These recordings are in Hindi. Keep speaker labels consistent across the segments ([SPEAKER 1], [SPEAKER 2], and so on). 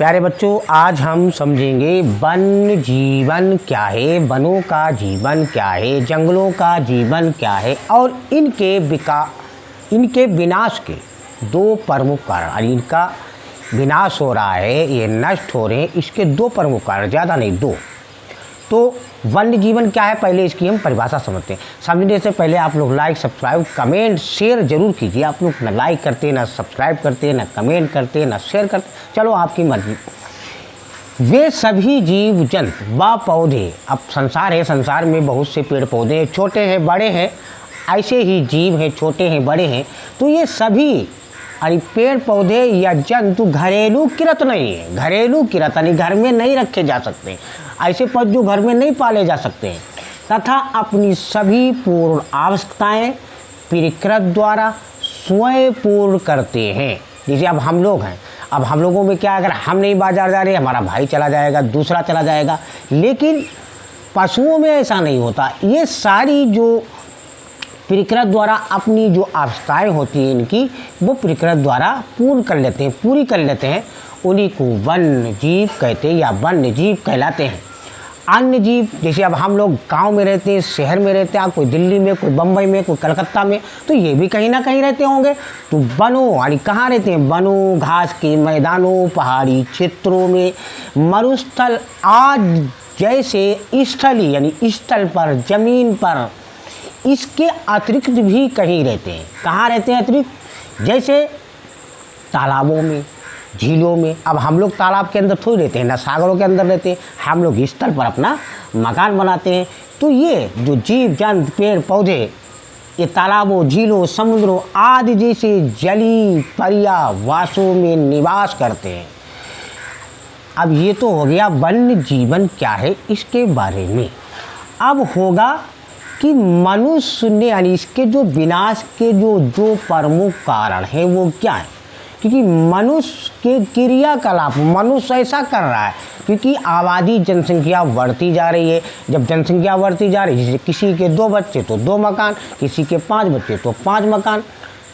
[SPEAKER 1] प्यारे बच्चों, आज हम समझेंगे वन जीवन क्या है, वनों का जीवन क्या है, जंगलों का जीवन क्या है और इनके विनाश के दो प्रमुख कारण। इनका विनाश हो रहा है, ये नष्ट हो रहे हैं, इसके दो प्रमुख कारण, ज़्यादा नहीं दो। तो वन्य जीवन क्या है, पहले इसकी हम परिभाषा समझते हैं। समझने से पहले आप लोग लाइक, सब्सक्राइब, कमेंट, शेयर जरूर कीजिए। आप लोग ना लाइक करते, ना सब्सक्राइब करते, ना कमेंट करते, ना शेयर करते, चलो आपकी मर्जी। वे सभी जीव जंतु व पौधे, अब संसार है, संसार में बहुत से पेड़ पौधे हैं, छोटे हैं बड़े हैं, ऐसे ही जीव हैं, छोटे हैं बड़े हैं। तो ये सभी पेड़ पौधे या जंतु घरेलू किरत नहीं है। घरेलू किरत यानी घर में नहीं रखे जा सकते, ऐसे पशु जो घर में नहीं पाले जा सकते हैं, तथा अपनी सभी पूर्ण आवश्यकताएं प्रकृति द्वारा स्वयं पूर्ण करते हैं। जैसे अब हम लोग हैं, अब हम लोगों में क्या, अगर हम नहीं बाजार जा रहे, हमारा भाई चला जाएगा, दूसरा चला जाएगा, लेकिन पशुओं में ऐसा नहीं होता। ये सारी जो प्रकृति द्वारा अपनी जो आवश्यकताएं होती हैं इनकी, वो प्रकृति द्वारा पूर्ण कर लेते हैं, पूरी कर लेते हैं। उन्हीं को वन्य जीव कहते हैं या वन्य जीव कहलाते हैं। अन्य जीव जैसे अब हम लोग गांव में रहते हैं, शहर में रहते हैं, कोई दिल्ली में, कोई बम्बई में, कोई कलकत्ता में, तो ये भी कहीं ना कहीं रहते होंगे। तो वनों यानी कहाँ रहते हैं, वनों, घास के मैदानों, पहाड़ी क्षेत्रों में, मरुस्थल आज जैसे स्थली यानी स्थल पर, जमीन पर, इसके अतिरिक्त भी कहीं रहते हैं। कहाँ रहते हैं अतिरिक्त, जैसे तालाबों में, झीलों में। अब हम लोग तालाब के अंदर थोड़ी रहते हैं, ना सागरों के अंदर रहते हैं, हम लोग स्थल पर अपना मकान बनाते हैं। तो ये जो जीव जंतु, पेड़ पौधे, ये तालाबों, झीलों, समुद्रों आदि जैसे जलीय पर्यावासों में निवास करते हैं। अब ये तो हो गया वन्य जीवन क्या है इसके बारे में। अब होगा कि मनुष्य ने यानी इसके जो विनाश के जो प्रमुख कारण हैं वो क्या है। क्योंकि मनुष्य के क्रियाकलाप, मनुष्य ऐसा कर रहा है क्योंकि आबादी, जनसंख्या बढ़ती जा रही है। जब जनसंख्या बढ़ती जा रही है, जैसे किसी के 2 बच्चे तो 2 मकान, किसी के 5 बच्चे तो 5 मकान।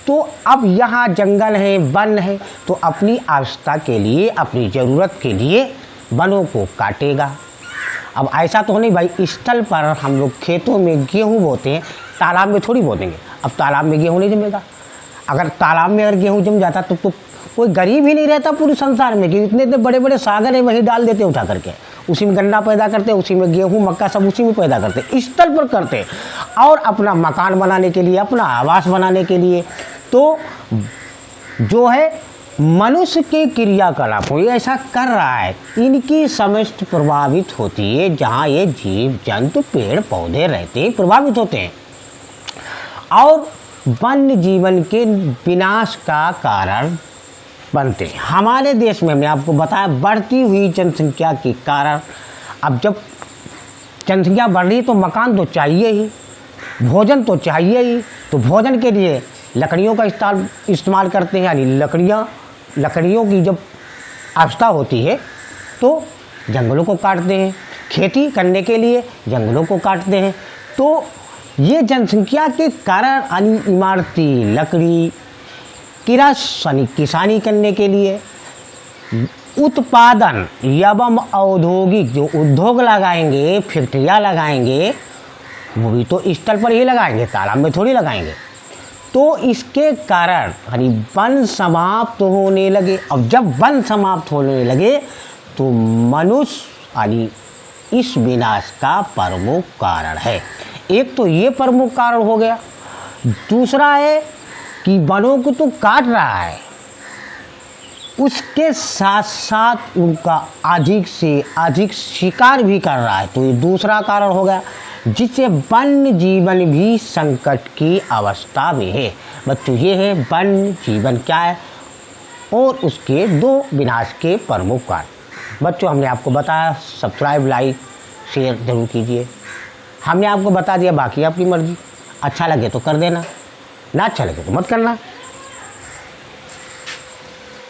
[SPEAKER 1] तो अब यहाँ जंगल है, वन है, तो अपनी आवश्यकता के लिए, अपनी ज़रूरत के लिए वनों को काटेगा। अब ऐसा तो नहीं भाई, स्थल पर हम लोग खेतों में गेहूँ बोते हैं, तालाब में थोड़ी बो देंगे। अब तालाब में गेहूँ नहीं जमेगा। अगर तालाब में अगर गेहूँ जम जाता तो कोई गरीब ही नहीं रहता पूरे संसार में, कि इतने इतने बड़े बड़े सागर है, वहीं डाल देते उठा करके, उसी में गन्ना पैदा करते, उसी में गेहूँ, मक्का सब उसी में पैदा करते, स्थल पर करते, और अपना मकान बनाने के लिए, अपना आवास बनाने के लिए। तो जो है मनुष्य के क्रियाकलाप ये ऐसा कर रहा है, इनकी समस्त प्रभावित होती है। जहाँ ये जीव जंतु, पेड़ पौधे रहते हैं, प्रभावित होते हैं और वन्य जीवन के विनाश का कारण बनते हैं। हमारे देश में हमने आपको बताया बढ़ती हुई जनसंख्या के कारण। अब जब जनसंख्या बढ़ रही है तो मकान तो चाहिए ही, भोजन तो चाहिए ही। तो भोजन के लिए लकड़ियों का इस्तेमाल करते हैं, यानी लकड़ियों की जब आवश्यकता होती है तो जंगलों को काटते हैं, खेती करने के लिए जंगलों को काटते हैं। तो ये जनसंख्या के कारण यानी इमारती लकड़ी, यानी किसानी करने के लिए, उत्पादन एवं औद्योगिक जो उद्योग लगाएंगे, फैक्ट्रियाँ लगाएंगे, वो भी तो स्थल पर ही लगाएंगे, तालाब में थोड़ी लगाएंगे। तो इसके कारण यानी वन समाप्त होने लगे। अब जब वन समाप्त होने लगे तो मनुष्य यानी इस विनाश का प्रमुख कारण है। एक तो ये प्रमुख कारण हो गया। दूसरा है कि वनों को तो काट रहा है, उसके साथ साथ उनका अधिक से अधिक शिकार भी कर रहा है। तो ये दूसरा कारण हो गया, जिससे वन्य जीवन भी संकट की अवस्था में है। बच्चों, ये है वन्य जीवन क्या है और उसके दो विनाश के प्रमुख कारण। बच्चों, हमने आपको बताया, सब्सक्राइब, लाइक, शेयर जरूर कीजिए। हमने आपको बता दिया, बाकी आपकी मर्जी। अच्छा लगे तो कर देना, ना अच्छा लगे तो मत करना।